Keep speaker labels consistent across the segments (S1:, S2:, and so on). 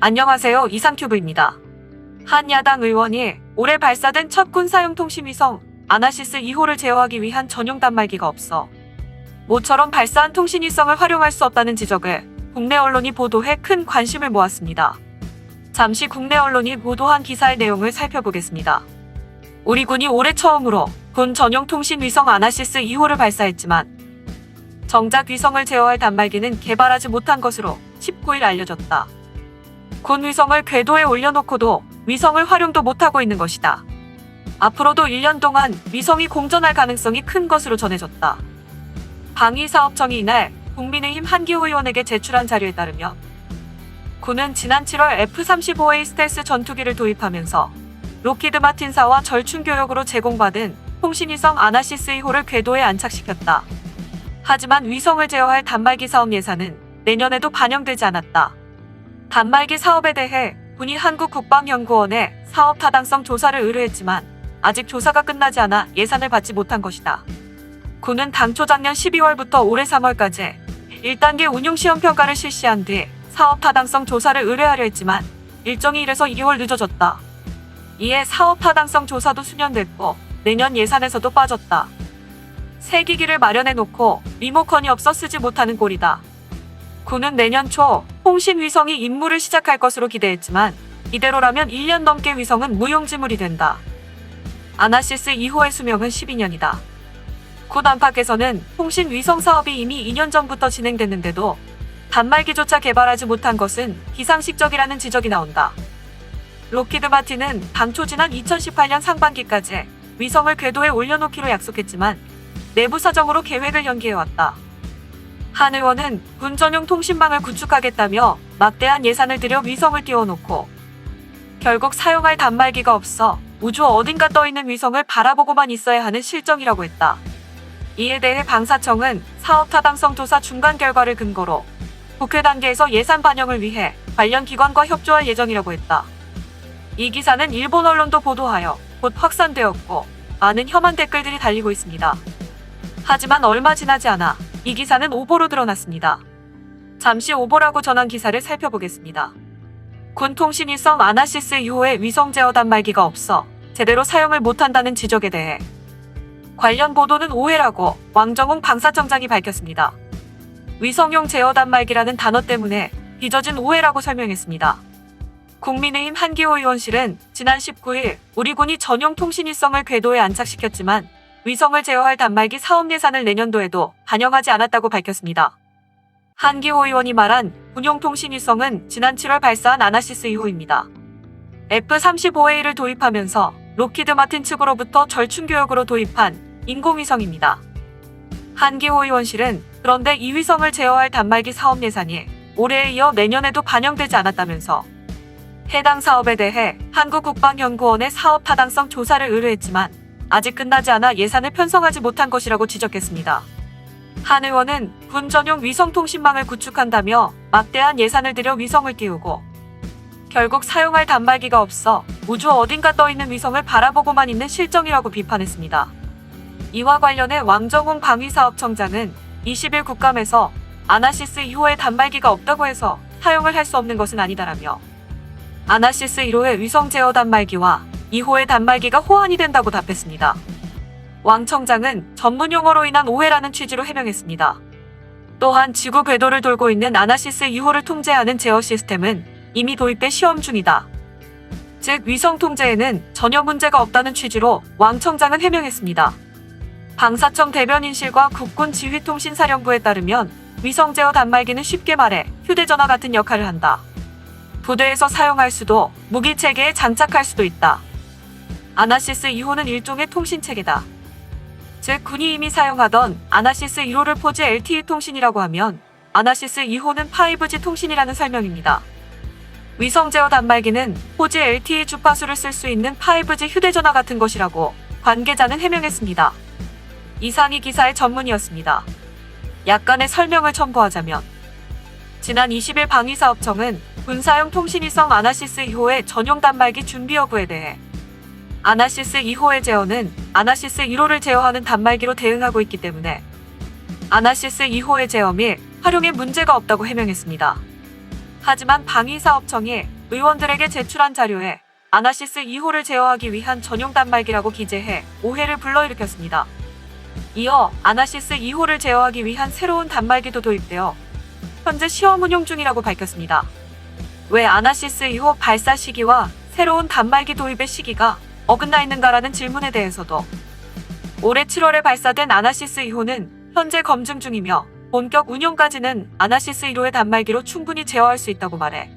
S1: 안녕하세요. 이상큐브입니다. 한 야당 의원이 올해 발사된 첫 군사용 통신위성 아나시스 2호를 제어하기 위한 전용 단말기가 없어 모처럼 발사한 통신위성을 활용할 수 없다는 지적을 국내 언론이 보도해 큰 관심을 모았습니다. 잠시 국내 언론이 보도한 기사의 내용을 살펴보겠습니다. 우리 군이 올해 처음으로 군 전용 통신위성 아나시스 2호를 발사했지만 정작 위성을 제어할 단말기는 개발하지 못한 것으로 19일 알려졌다. 군 위성을 궤도에 올려놓고도 위성을 활용도 못하고 있는 것이다. 앞으로도 1년 동안 위성이 공전할 가능성이 큰 것으로 전해졌다. 방위사업청이 이날 국민의힘 한기호 의원에게 제출한 자료에 따르면 군은 지난 7월 F-35A 스텔스 전투기를 도입하면서 록히드 마틴사와 절충 교역으로 제공받은 통신위성 아나시스 2호를 궤도에 안착시켰다. 하지만 위성을 제어할 단말기 사업 예산은 내년에도 반영되지 않았다. 단말기 사업에 대해 군이 한국국방연구원에 사업 타당성 조사를 의뢰했지만 아직 조사가 끝나지 않아 예산을 받지 못한 것이다. 군은 당초 작년 12월부터 올해 3월까지 1단계 운용시험평가를 실시한 뒤 사업 타당성 조사를 의뢰하려 했지만 일정이 1에서 2개월 늦어졌다. 이에 사업 타당성 조사도 수년됐고 내년 예산에서도 빠졌다. 새 기기를 마련해놓고 리모컨이 없어 쓰지 못하는 꼴이다. 군은 내년 초 통신위성이 임무를 시작할 것으로 기대했지만 이대로라면 1년 넘게 위성은 무용지물이 된다. 아나시스 2호의 수명은 12년이다. 군 안팎에서는 통신위성 사업이 이미 2년 전부터 진행됐는데도 단말기조차 개발하지 못한 것은 비상식적이라는 지적이 나온다. 록히드 마틴은 당초 지난 2018년 상반기까지 위성을 궤도에 올려놓기로 약속했지만 내부 사정으로 계획을 연기해왔다. 한 의원은 군 전용 통신망을 구축하겠다며 막대한 예산을 들여 위성을 띄워놓고 결국 사용할 단말기가 없어 우주 어딘가 떠있는 위성을 바라보고만 있어야 하는 실정이라고 했다. 이에 대해 방사청은 사업 타당성 조사 중간 결과를 근거로 국회 단계에서 예산 반영을 위해 관련 기관과 협조할 예정이라고 했다. 이 기사는 일본 언론도 보도하여 곧 확산되었고 많은 혐한 댓글들이 달리고 있습니다. 하지만 얼마 지나지 않아 이 기사는 오보로 드러났습니다. 잠시 오보라고 전한 기사를 살펴보겠습니다. 군 통신위성 아나시스 2호의 위성 제어 단말기가 없어 제대로 사용을 못한다는 지적에 대해 관련 보도는 오해라고 왕정홍 방사청장이 밝혔습니다. 위성용 제어 단말기라는 단어 때문에 빚어진 오해라고 설명했습니다. 국민의힘 한기호 의원실은 지난 19일 우리 군이 전용 통신위성을 궤도에 안착시켰지만 위성을 제어할 단말기 사업 예산을 내년도에도 반영하지 않았다고 밝혔습니다. 한기호 의원이 말한 군용 통신위성은 지난 7월 발사한 아나시스 2호입니다. F-35A를 도입하면서 록히드 마틴 측으로부터 절충 교역으로 도입한 인공위성입니다. 한기호 의원실은 그런데 이 위성을 제어할 단말기 사업 예산이 올해에 이어 내년에도 반영되지 않았다면서 해당 사업에 대해 한국국방연구원에 사업 타당성 조사를 의뢰했지만 아직 끝나지 않아 예산을 편성하지 못한 것이라고 지적했습니다. 한 의원은 군 전용 위성 통신망을 구축한다며 막대한 예산을 들여 위성을 띄우고 결국 사용할 단말기가 없어 우주 어딘가 떠있는 위성을 바라보고만 있는 실정이라고 비판했습니다. 이와 관련해 왕정홍 방위사업청장은 20일 국감에서 아나시스 2호의 단말기가 없다고 해서 사용을 할 수 없는 것은 아니다라며 아나시스 1호의 위성 제어 단말기와 2호의 단말기가 호환이 된다고 답했습니다. 왕 청장은 전문 용어로 인한 오해라는 취지로 해명했습니다. 또한 지구 궤도를 돌고 있는 아나시스 2호를 통제하는 제어 시스템은 이미 도입돼 시험 중이다. 즉 위성 통제에는 전혀 문제가 없다는 취지로 왕 청장은 해명했습니다. 방사청 대변인실과 국군 지휘통신사령부에 따르면 위성 제어 단말기는 쉽게 말해 휴대전화 같은 역할을 한다. 부대에서 사용할 수도 무기 체계에 장착할 수도 있다. 아나시스 2호는 일종의 통신체계다. 즉 군이 이미 사용하던 아나시스 1호를 4G LTE 통신이라고 하면 아나시스 2호는 5G 통신이라는 설명입니다. 위성 제어 단말기는 4G LTE 주파수를 쓸 수 있는 5G 휴대전화 같은 것이라고 관계자는 해명했습니다. 이상이 기사의 전문이었습니다. 약간의 설명을 첨부하자면 지난 20일 방위사업청은 군사용 통신위성 아나시스 2호의 전용 단말기 준비 여부에 대해 아나시스 2호의 제어는 아나시스 1호를 제어하는 단말기로 대응하고 있기 때문에 아나시스 2호의 제어 및 활용에 문제가 없다고 해명했습니다. 하지만 방위사업청이 의원들에게 제출한 자료에 아나시스 2호를 제어하기 위한 전용 단말기라고 기재해 오해를 불러일으켰습니다. 이어 아나시스 2호를 제어하기 위한 새로운 단말기도 도입되어 현재 시험 운용 중이라고 밝혔습니다. 왜 아나시스 2호 발사 시기와 새로운 단말기 도입의 시기가 어긋나 있는가라는 질문에 대해서도 올해 7월에 발사된 아나시스 2호는 현재 검증 중이며 본격 운용까지는 아나시스 1호의 단말기로 충분히 제어할 수 있다고 말해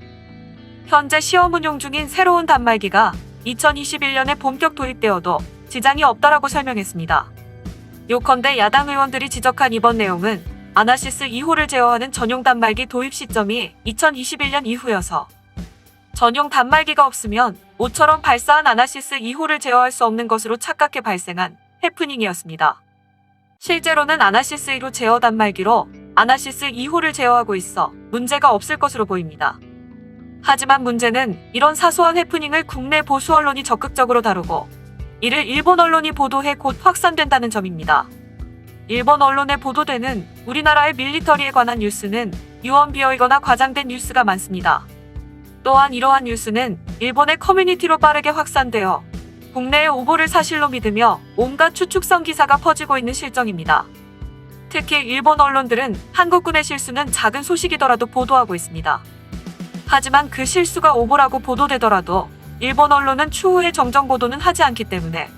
S1: 현재 시험 운용 중인 새로운 단말기가 2021년에 본격 도입되어도 지장이 없다라고 설명했습니다. 요컨대 야당 의원들이 지적한 이번 내용은 아나시스 2호를 제어하는 전용 단말기 도입 시점이 2021년 이후여서 전용 단말기가 없으면 모처럼 발사한 아나시스 2호를 제어할 수 없는 것으로 착각해 발생한 해프닝이었습니다. 실제로는 아나시스 1호 제어 단말기로 아나시스 2호를 제어하고 있어 문제가 없을 것으로 보입니다. 하지만 문제는 이런 사소한 해프닝을 국내 보수 언론이 적극적으로 다루고 이를 일본 언론이 보도해 곧 확산된다는 점입니다. 일본 언론에 보도되는 우리나라의 밀리터리에 관한 뉴스는 유언비어이거나 과장된 뉴스가 많습니다. 또한 이러한 뉴스는 일본의 커뮤니티로 빠르게 확산되어 국내의 오보를 사실로 믿으며 온갖 추측성 기사가 퍼지고 있는 실정입니다. 특히 일본 언론들은 한국군의 실수는 작은 소식이더라도 보도하고 있습니다. 하지만 그 실수가 오보라고 보도되더라도 일본 언론은 추후에 정정 보도는 하지 않기 때문에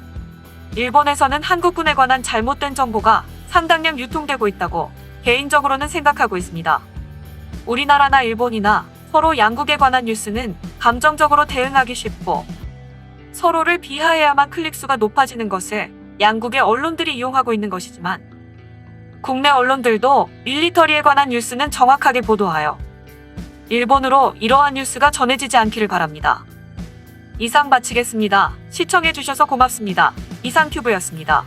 S1: 일본에서는 한국군에 관한 잘못된 정보가 상당량 유통되고 있다고 개인적으로는 생각하고 있습니다. 우리나라나 일본이나 서로 양국에 관한 뉴스는 감정적으로 대응하기 쉽고 서로를 비하해야만 클릭수가 높아지는 것을 양국의 언론들이 이용하고 있는 것이지만 국내 언론들도 밀리터리에 관한 뉴스는 정확하게 보도하여 일본으로 이러한 뉴스가 전해지지 않기를 바랍니다. 이상 마치겠습니다. 시청해주셔서 고맙습니다. 이상튜브였습니다.